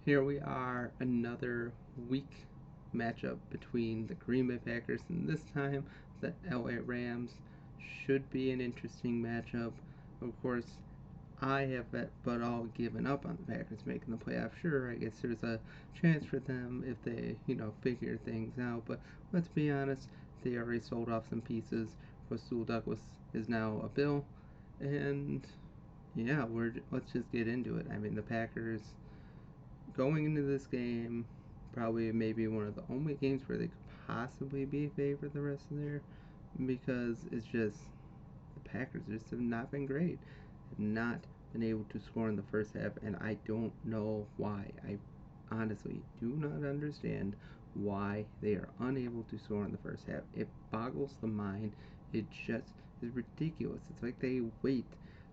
Here we are, another week matchup between the Green Bay Packers and this time the LA Rams. Should be an interesting matchup. Of course, I have but all given up on the Packers making the playoffs. Sure, I guess there's a chance for them if they, figure things out. But let's be honest, they already sold off some pieces. Rasul Douglas is now a Bill, and yeah, let's just get into it. I mean, the Packers going into this game, probably maybe one of the only games where they could possibly be favored the rest of the year, because it's just the Packers just have not been great, have not been able to score in the first half, and I don't know why. I honestly do not understand why they are unable to score in the first half. It boggles the mind. It just is ridiculous. It's like they wait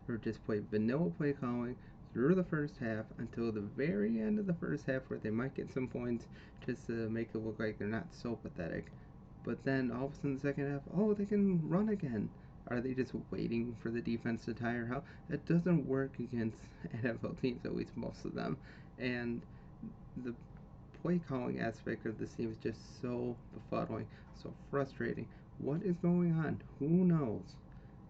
or just play vanilla play calling through the first half until the very end of the first half where they might get some points just to make it look like they're not so pathetic. But then all of a sudden the second half, oh, they can run again. Are they just waiting for the defense to tire out? That doesn't work against NFL teams, at least most of them. And the play calling aspect of this team is just so befuddling, so frustrating. What is going on? Who knows?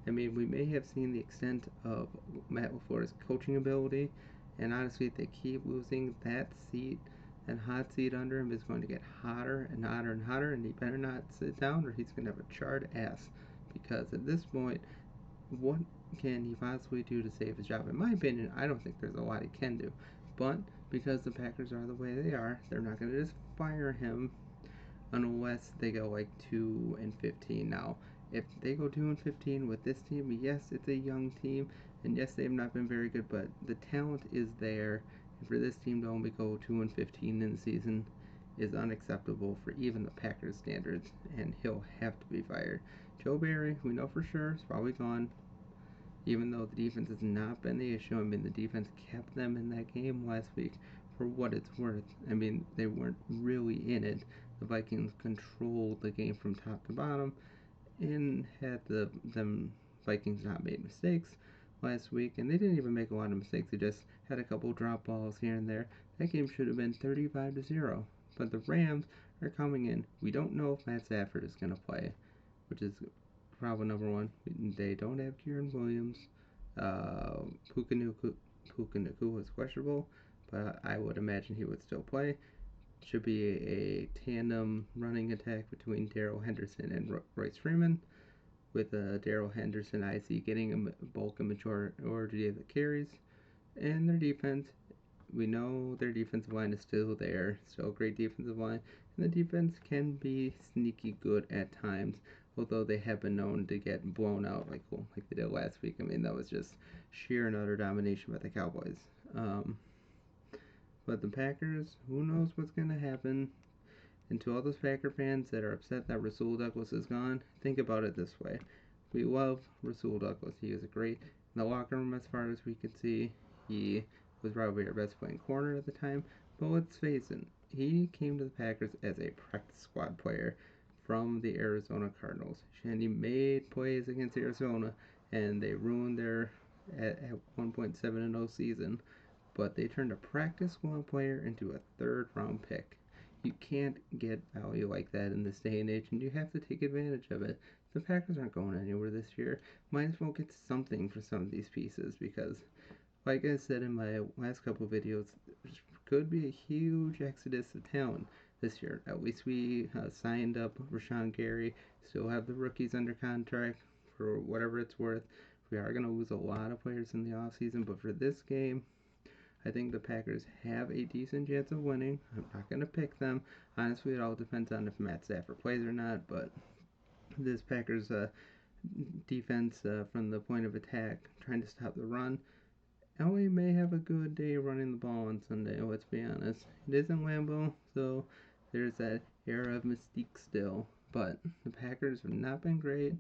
I mean, we may have seen the extent of Matt Lafleur's coaching ability, and honestly, if they keep losing that seat, that hot seat under him is going to get hotter and hotter and hotter, and he better not sit down or he's going to have a charred ass. Because at this point, what can he possibly do to save his job? In my opinion, I don't think there's a lot he can do. But because the Packers are the way they are, they're not going to just fire him unless they go like 2-15 now. If they go 2-15 with this team, yes, it's a young team, and yes, they've not been very good, but the talent is there. And for this team to only go 2-15 in the season is unacceptable for even the Packers standards, and he'll have to be fired. Joe Barry, we know for sure, is probably gone. Even though the defense has not been the issue, I mean, the defense kept them in that game last week for what it's worth. I mean, they weren't really in it. The Vikings controlled the game from top to bottom, and had them Vikings not made mistakes last week, and they didn't even make a lot of mistakes. They just had a couple drop balls here and there. That game should have been 35-0. But the Rams are coming in. We don't know if Matt Stafford is going to play, which is problem number one. They don't have Kieran Williams. Puka Nacua was questionable, but I would imagine he would still play. Should be a tandem running attack between Darrell Henderson and Royce Freeman, with Darrell Henderson I see getting a bulk and majority of the carries. And their defense, we know their defensive line is still there, still a great defensive line, and the defense can be sneaky good at times, although they have been known to get blown out like they did last week. I mean, that was just sheer and utter domination by the Cowboys. But the Packers, who knows what's going to happen? And to all those Packer fans that are upset that Rasul Douglas is gone, think about it this way. We love Rasul Douglas. He was great in the locker room as far as we could see. He was probably our best playing corner at the time. But let's face it, he came to the Packers as a practice squad player from the Arizona Cardinals. And he made plays against Arizona, and they ruined their at 1.7-0 season. But they turned a practice squad player into a third-round pick. You can't get value like that in this day and age, and you have to take advantage of it. The Packers aren't going anywhere this year. Might as well get something for some of these pieces, because, like I said in my last couple of videos, there could be a huge exodus of talent this year. At least we signed up Rashawn Gary, still have the rookies under contract for whatever it's worth. We are going to lose a lot of players in the offseason, but for this game, I think the Packers have a decent chance of winning. I'm not going to pick them. Honestly, it all depends on if Matt Stafford plays or not, but this Packers defense from the point of attack, trying to stop the run, LA may have a good day running the ball on Sunday, let's be honest. It isn't Lambeau, so there's that air of mystique still. But the Packers have not been great.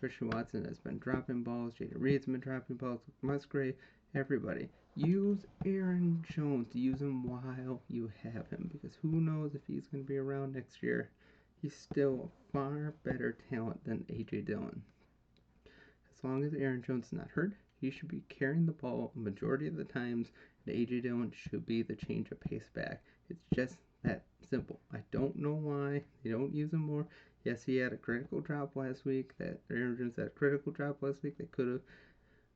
Christian Watson has been dropping balls. Jada Reed's been dropping balls. Musgrave, everybody. Use Aaron Jones. Use him while you have him, because who knows if he's going to be around next year. He's still a far better talent than A.J. Dillon. As long as Aaron Jones is not hurt, he should be carrying the ball majority of the times that A.J. Dillon should be the change of pace back. It's just that simple. I don't know why they don't use him more. Yes, he had a critical drop last week. That Aaron Jones had a critical drop last week. They could have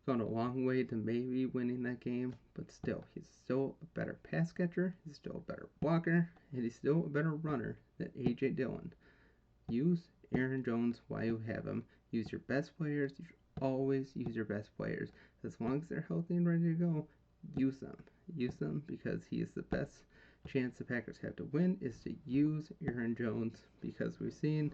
gone a long way to maybe winning that game, but still, he's still a better pass catcher. He's still a better blocker, and he's still a better runner than A.J. Dillon. Use Aaron Jones while you have him. Use your best players. You should always use your best players. As long as they're healthy and ready to go, use them. Use them because he is the best chance the Packers have to win is to use Aaron Jones because we've seen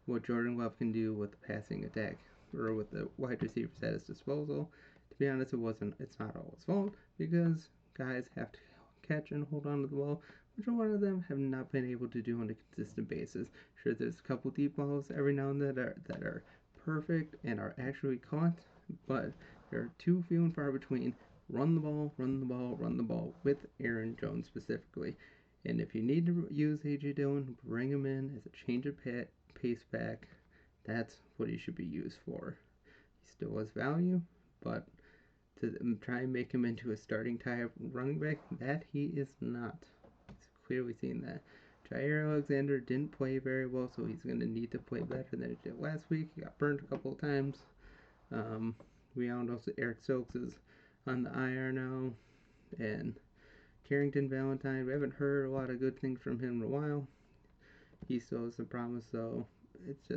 what Jordan Love can do with the passing attack or with the wide receivers at his disposal. To be honest, it's not all his fault because guys have to catch and hold on to the ball, which a lot of them have not been able to do on a consistent basis. Sure, there's a couple deep balls every now and then that are perfect and are actually caught, but they're too few and far between. Run the ball, run the ball, run the ball with Aaron Jones specifically. And if you need to use A.J. Dillon, bring him in as a change of pace back. That's what he should be used for. He still has value, but to try and make him into a starting type running back, that he is not. He's clearly seen that. Jair Alexander didn't play very well, so he's going to need to play better than he did last week. He got burned a couple of times. We all know Eric Stokes is on the IR now, and Carrington Valentine, we haven't heard a lot of good things from him in a while. He still has some promise, so it's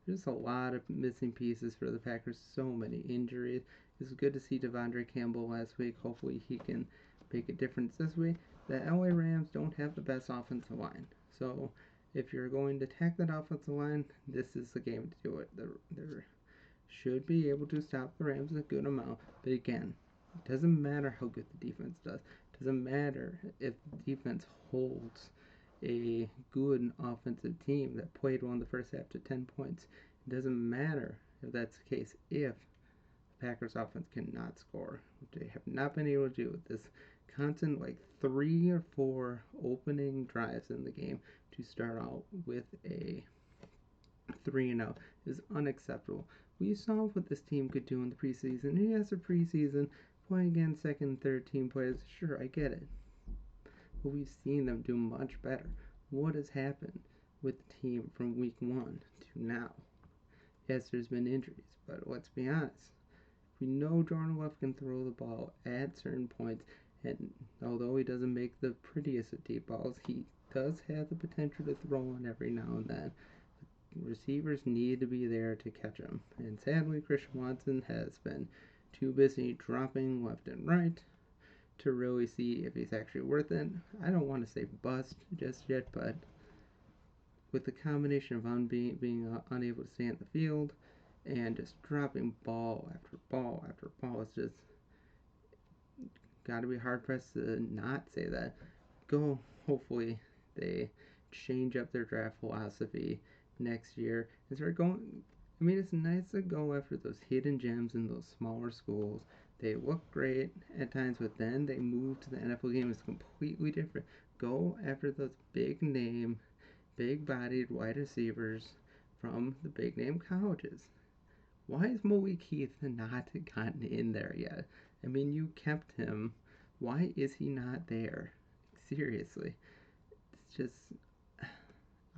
just a lot of missing pieces for the Packers. So many injuries. It's good to see Devondre Campbell last week. Hopefully he can make a difference this week. The LA Rams don't have the best offensive line, so if you're going to attack that offensive line, this is the game to do it. They should be able to stop the Rams a good amount, but again, it doesn't matter how good the defense does. It doesn't matter if the defense holds a good offensive team that played well in the first half to 10 points. It doesn't matter if that's the case if the Packers offense cannot score, which they have not been able to do with this constant 3 or 4 opening drives in the game to start out with a 3-0 is unacceptable. We saw what this team could do in the preseason. Yes, a preseason, playing against second and third team players, sure, I get it. But we've seen them do much better. What has happened with the team from week 1 to now? Yes, there's been injuries, but let's be honest. We know Jordan Love can throw the ball at certain points, and although he doesn't make the prettiest of deep balls, he does have the potential to throw one every now and then. Receivers need to be there to catch him, and sadly Christian Watson has been too busy dropping left and right to really see if he's actually worth it. I don't want to say bust just yet, but with the combination of being unable to stay in the field and just dropping ball after ball after ball, it's just got to be hard pressed to not say that. Hopefully they change up their draft philosophy next year and start going. I mean, it's nice to go after those hidden gems in those smaller schools. They look great at times, but then they move to the NFL game. It's completely different. Go after those big name, big bodied wide receivers from the big name colleges. Why has Malik Heath not gotten in there yet? I mean, you kept him. Why is he not there? Seriously. It's just,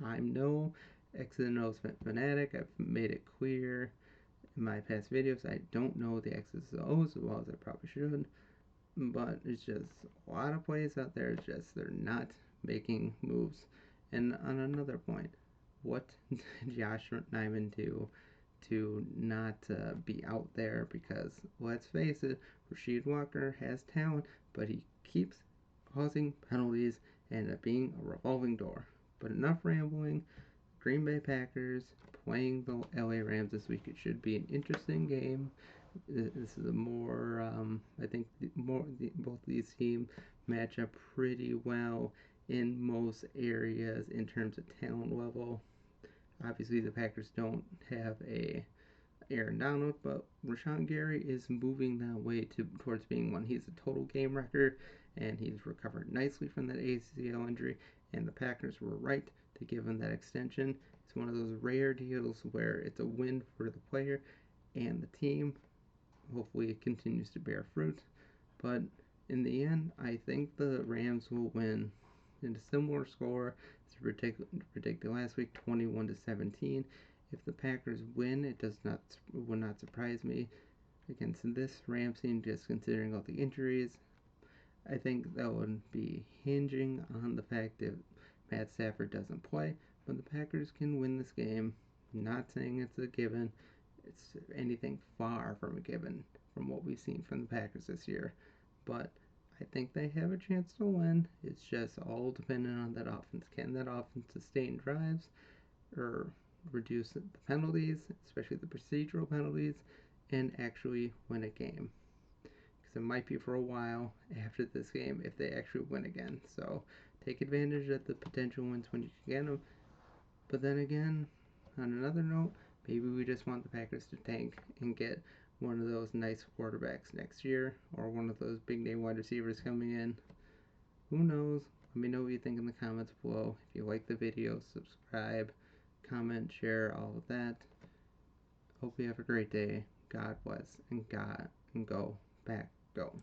I'm no X and O's fanatic. I've made it clear in my past videos I don't know the X's and O's as well as I probably should. But it's just a lot of plays out there, just they're not making moves. And on another point, what did Josh Nyman do to not be out there? Because let's face it, Rasheed Walker has talent, but he keeps causing penalties and being a revolving door. But enough rambling. Green Bay Packers playing the LA Rams this week. It should be an interesting game. This is a more, I think, both these teams match up pretty well in most areas in terms of talent level. Obviously, the Packers don't have a Aaron Donald, but Rashawn Gary is moving that way towards being one. He's a total game record, and he's recovered nicely from that ACL injury, and the Packers were right to give him that extension. It's one of those rare deals where it's a win for the player and the team. Hopefully it continues to bear fruit, but in the end, I think the Rams will win in a similar score to predicted last week, 21-17. If the Packers win, it would not surprise me against this Rams team, just considering all the injuries. I think that would be hinging on the fact that Matt Stafford doesn't play, but the Packers can win this game. Not saying it's a given. It's anything far from a given from what we've seen from the Packers this year. But I think they have a chance to win. It's just all dependent on that offense. Can that offense sustain drives or reduce the penalties, especially the procedural penalties, and actually win a game? Because it might be for a while after this game if they actually win again. So take advantage of the potential wins when you can get them. But then again, on another note, maybe we just want the Packers to tank and get one of those nice quarterbacks next year, or one of those big name wide receivers coming in. Who knows? Let me know what you think in the comments below. If you like the video, subscribe, comment, share, all of that. Hope you have a great day. God bless, and go, Pack, go.